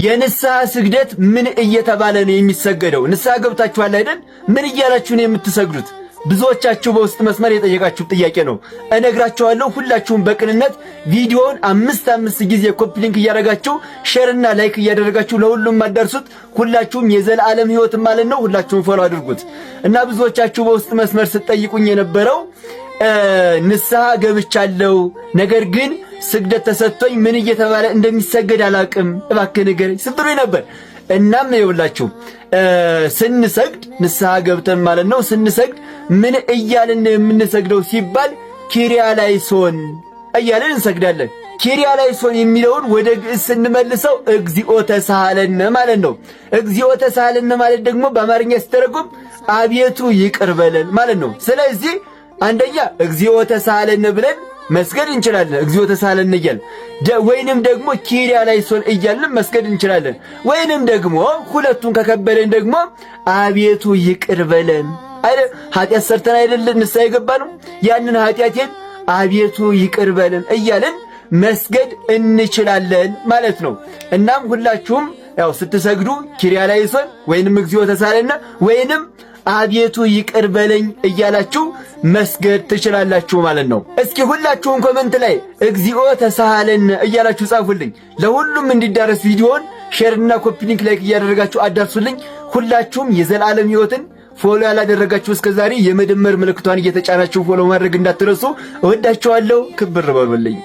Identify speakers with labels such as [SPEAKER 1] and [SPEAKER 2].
[SPEAKER 1] የንስሐ ስግደት ምን እየተባለ ነው የሚሰገደው? ንስሐ ገብታችኋል አይደል? ምን እያላችሁ ነው የምትሰግዱት? ብዙዎቻችሁ በውስጥ መስመር የጠየቃችሁ ጥያቄ ነው። እነግራችኋለሁ። ሁላችሁም በቅንነት ቪዲዮውን 5 ጊዜ ኮፒ ሊንክ እያደረጋችሁ ሼርና ላይክ እያደረጋችሁ ለሁሉም ማዳርሱት። ሁላችሁም የዘላለም ሕይወት ማለት ነው። ሁላችሁም ፎሎ አድርጉት እና ብዙዎቻችሁ በውስጥ መስመር ስትጠይቁኝ የነበረው ንስሐ ገብቻለሁ፣ ነገር ግን ስግደት ተሰጥቶኝ ምን እየተባለ እንደሚሰገድ አላቅም፣ እባክህ ንገረኝ ስትሉኝ ነበር። እናም ይኸውላችሁ ስንሰግድ ንስሐ ገብተን ማለት ነው። ስንሰግድ ምን እያልን የምንሰግደው ሲባል ኪርያላይሶን እያልን እንሰግዳለን። ኪርያላይሶን የሚለውን ወደ ግዕዝ ስንመልሰው እግዚኦ ተሳሃለነ ማለት ነው። እግዚኦ ተሳሃለነ ማለት ደግሞ በአማርኛ ሲተረጎም አቤቱ ይቅር በለን ማለት ነው። ስለዚህ አንደኛ እግዚኦ ተሳሃለነ ብለን መስገድ እንችላለን። እግዚኦ ተሳሃለነ እያልን ወይንም ደግሞ ኪርያላይሶን እያልን መስገድ እንችላለን። ወይንም ደግሞ ሁለቱን ከከበደን ደግሞ አቤቱ ይቅር በለን አይደል? ኃጢአት ሰርተን አይደል ንስሐ የገባነው? ያንን ኃጢአቴን አቤቱ ይቅር በለን እያልን መስገድ እንችላለን ማለት ነው። እናም ሁላችሁም ያው ስትሰግዱ ኪርያላይሶን ወይንም እግዚኦ ተሳሃለነ ወይንም አቤቱ ይቅር በለኝ እያላችሁ መስገድ ትችላላችሁ ማለት ነው። እስኪ ሁላችሁም ኮሜንት ላይ እግዚኦ ተሳሃለነ እያላችሁ ጻፉልኝ። ለሁሉም እንዲዳረስ ቪዲዮውን ሼርና ኮፒ ሊንክ ላይክ እያደረጋችሁ አዳርሱልኝ። ሁላችሁም የዘላለም ሕይወትን ፎሎ ያላደረጋችሁ እስከዛሬ የመደመር ምልክቷን እየተጫናችሁ ፎሎ ማድረግ እንዳትረሱ። እወዳችኋለሁ። ክብር በሉልኝ።